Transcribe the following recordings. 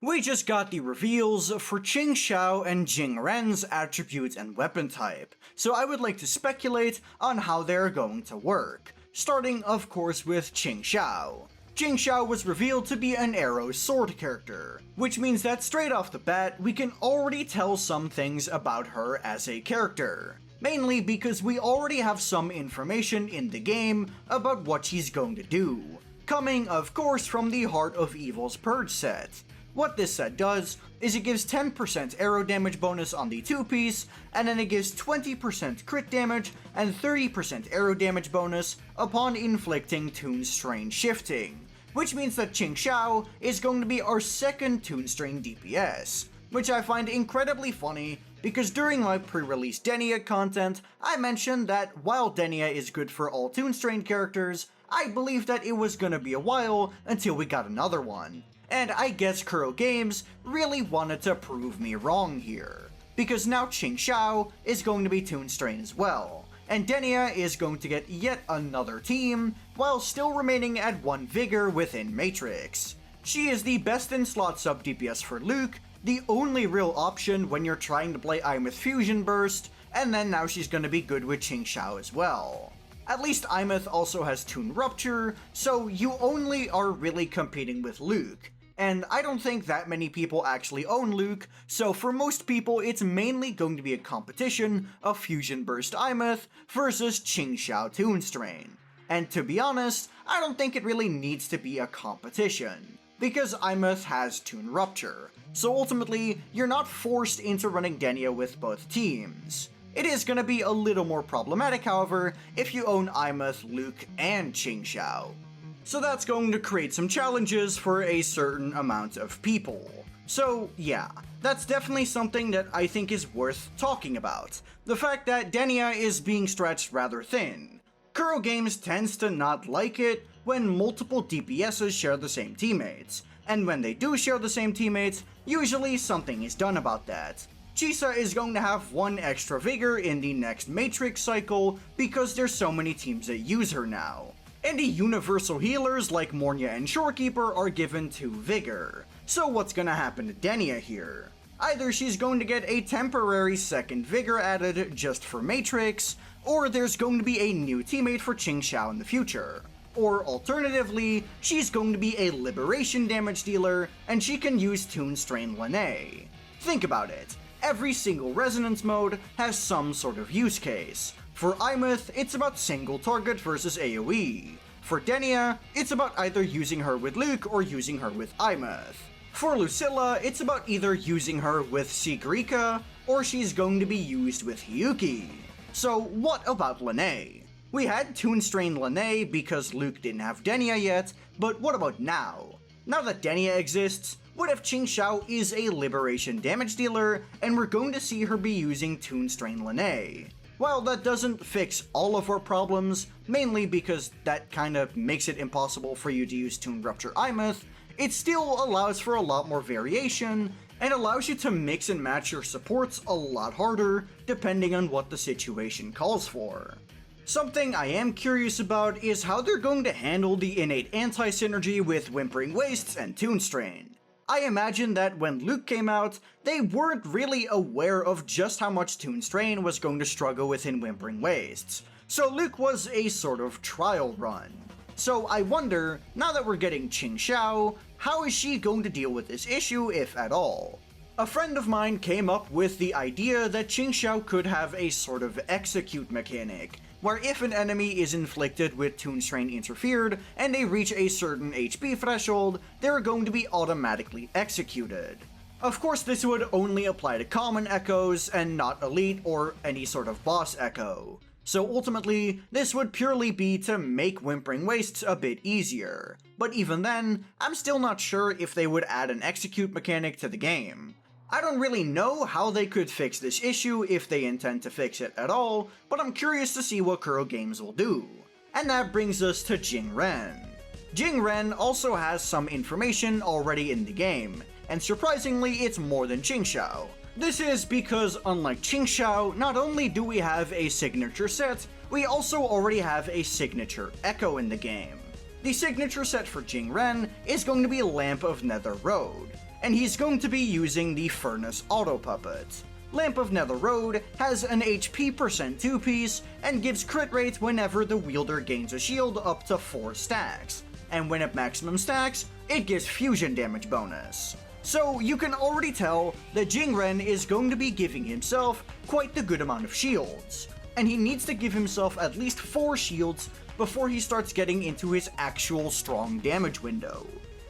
We just got the reveals for Qingxiao and Jingran's attributes and weapon type, so I would like to speculate on how they are going to work, starting of course with Qingxiao. Qingxiao was revealed to be an arrow sword character, which means that straight off the bat we can already tell some things about her as a character. Mainly because we already have some information in the game about what she's going to do, coming of course from the Heart of Evil's Purge set. What this set does is it gives 10% arrow damage bonus on the 2-piece, and then it gives 20% crit damage and 30% arrow damage bonus upon inflicting Toon Strain Shifting, which means that Qingxiao is going to be our second Toon Strain DPS, which I find incredibly funny because during my pre-release Denia content, I mentioned that while Denia is good for all Toon Strain characters, I believed that it was gonna be a while until we got another one. And I guess Kuro Games really wanted to prove me wrong here, because now Qingxiao is going to be Toon Strain as well, and Denia is going to get yet another team, while still remaining at 1 Vigor within Matrix. She is the best in slot sub DPS for Luke, the only real option when you're trying to play Imeth Fusion Burst, and then now she's gonna be good with Qingxiao as well. At least Imeth also has Toon Rupture, so you only are really competing with Luke. And I don't think that many people actually own Luke, so for most people it's mainly going to be a competition of Fusion Burst Imeth versus Qingxiao Toon Strain. And to be honest, I don't think it really needs to be a competition, because Imeth has Toon Rupture, so ultimately you're not forced into running Denia with both teams. It is gonna be a little more problematic, however, if you own Imeth, Luke, and Qingxiao. So that's going to create some challenges for a certain amount of people. So yeah, that's definitely something that I think is worth talking about. The fact that Denia is being stretched rather thin. Kuro Games tends to not like it when multiple DPSs share the same teammates, and when they do share the same teammates, usually something is done about that. Chisa is going to have 1 extra Vigor in the next Matrix cycle because there's so many teams that use her now. And the universal healers like Mornia and Shorekeeper are given 2 Vigor. So what's gonna happen to Denia here? Either she's going to get a temporary 2nd Vigor added just for Matrix, or there's going to be a new teammate for Qingxiao in the future. Or alternatively, she's going to be a liberation damage dealer, and she can use Toon Strain Lene. Think about it. Every single resonance mode has some sort of use case. For Imeth, it's about single target versus AoE. For Denia, it's about either using her with Luke or using her with Imeth. For Lucilla, it's about either using her with Sigrika, or she's going to be used with Hiyuki. So what about Lene? We had Toon Strain Lene because Luke didn't have Denia yet, but what about now? Now that Denia exists, what if Qingxiao is a liberation damage dealer, and we're going to see her be using Toon Strain Lene? While that doesn't fix all of our problems, mainly because that kinda makes it impossible for you to use Toon Rupture Imeth, it still allows for a lot more variation, and allows you to mix and match your supports a lot harder, depending on what the situation calls for. Something I am curious about is how they're going to handle the innate anti-synergy with Whimpering Wastes and Toon Strain. I imagine that when Luke came out, they weren't really aware of just how much Toon Strain was going to struggle within Whimpering Wastes, so Luke was a sort of trial run. So I wonder, now that we're getting Qingxiao, how is she going to deal with this issue, if at all? A friend of mine came up with the idea that Qingxiao could have a sort of execute mechanic, where if an enemy is inflicted with Toon Strain Interfered and they reach a certain HP threshold, they're going to be automatically executed. Of course, this would only apply to common echoes and not elite or any sort of boss echo. So ultimately, this would purely be to make Whimpering Wastes a bit easier. But even then, I'm still not sure if they would add an execute mechanic to the game. I don't really know how they could fix this issue if they intend to fix it at all, but I'm curious to see what Kuro Games will do. And that brings us to Jingran. Jingran also has some information already in the game, and surprisingly it's more than Qingxiao. This is because unlike Qingxiao, not only do we have a signature set, we also already have a signature echo in the game. The signature set for Jingran is going to be Lamp of Nether Road, and he's going to be using the Furnace Auto Puppet. Lamp of Nether Road has an HP percent 2-piece and gives crit rate whenever the wielder gains a shield up to 4 stacks, and when at maximum stacks, it gives fusion damage bonus. So you can already tell that Jingran is going to be giving himself quite the good amount of shields, and he needs to give himself at least 4 shields before he starts getting into his actual strong damage window.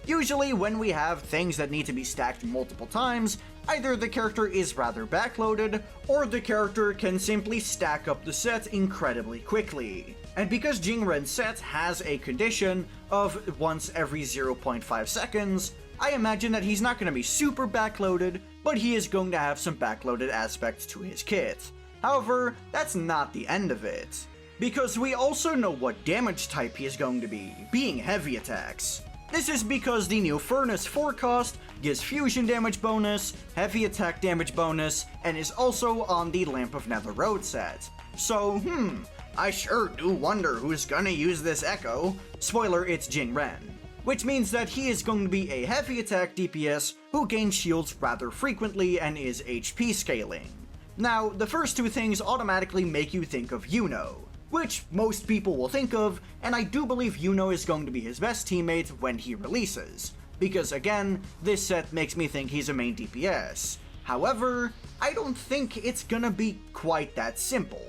Usually when we have things that need to be stacked multiple times, either the character is rather backloaded, or the character can simply stack up the set incredibly quickly. And because Jingran's set has a condition of once every 0.5 seconds, I imagine that he's not going to be super backloaded, but he is going to have some backloaded aspects to his kit. However, that's not the end of it, because we also know what damage type he is going to be, being heavy attacks. This is because the new Furnace 4 cost gives fusion damage bonus, heavy attack damage bonus, and is also on the Lamp of Nether Road set. So, I sure do wonder who's gonna use this Echo. Spoiler, it's Jingran. Which means that he is going to be a heavy attack DPS who gains shields rather frequently and is HP scaling. Now, the first two things automatically make you think of Yuno, which most people will think of, and I do believe Yuno is going to be his best teammate when he releases, because again, this set makes me think he's a main DPS. However, I don't think it's gonna be quite that simple.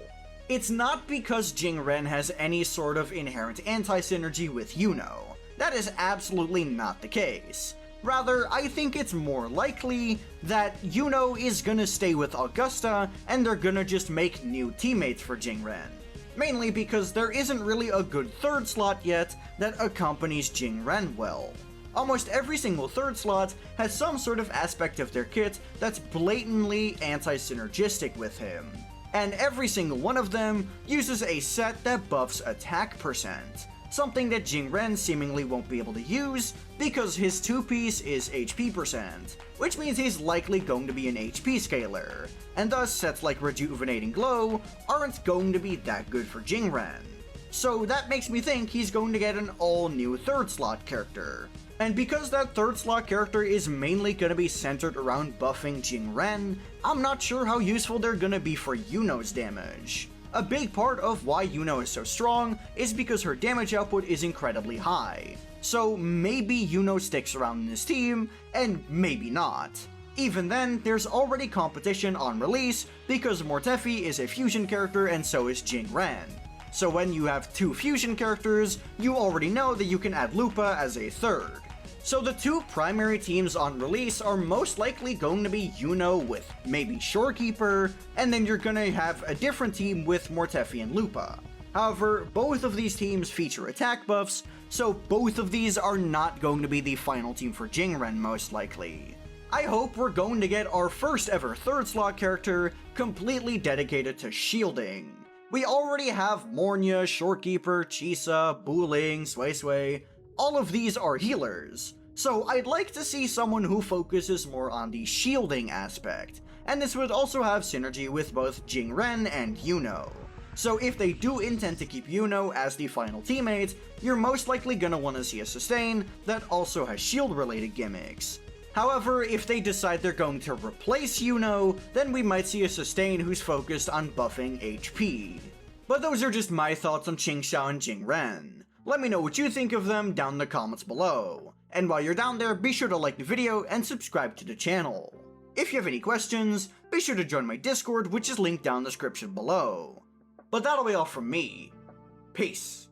It's not because Jingran has any sort of inherent anti-synergy with Yuno. That is absolutely not the case. Rather, I think it's more likely that Yuno is gonna stay with Augusta and they're gonna just make new teammates for Jingran. Mainly because there isn't really a good third slot yet that accompanies Jingran well. Almost every single third slot has some sort of aspect of their kit that's blatantly anti-synergistic with him, and every single one of them uses a set that buffs attack percent, something that Jingran seemingly won't be able to use because his 2-piece is HP percent, which means he's likely going to be an HP scaler, and thus sets like Rejuvenating Glow aren't going to be that good for Jingran. So that makes me think he's going to get an all-new third slot character. And because that third slot character is mainly going to be centered around buffing Jingran, I'm not sure how useful they're going to be for Yuno's damage. A big part of why Yuno is so strong is because her damage output is incredibly high. So maybe Yuno sticks around in this team, and maybe not. Even then, there's already competition on release because Mortefi is a fusion character and so is Jingran. So when you have 2 fusion characters, you already know that you can add Lupa as a third. So the 2 primary teams on release are most likely going to be Yuno with maybe Shorekeeper, and then you're gonna have a different team with Mortefi and Lupa. However, both of these teams feature attack buffs, so both of these are not going to be the final team for Jingran most likely. I hope we're going to get our first ever third slot character completely dedicated to shielding. We already have Mornya, Shorekeeper, Chisa, Buling, Sway. All of these are healers, so I'd like to see someone who focuses more on the shielding aspect, and this would also have synergy with both Jingran and Yuno. So if they do intend to keep Yuno as the final teammate, you're most likely gonna want to see a sustain that also has shield related gimmicks. However, if they decide they're going to replace Yuno, then we might see a sustain who's focused on buffing HP. But those are just my thoughts on Qingxiao and Jingran. Let me know what you think of them down in the comments below. And while you're down there, be sure to like the video and subscribe to the channel. If you have any questions, be sure to join my Discord, which is linked down in the description below. But that'll be all from me. Peace.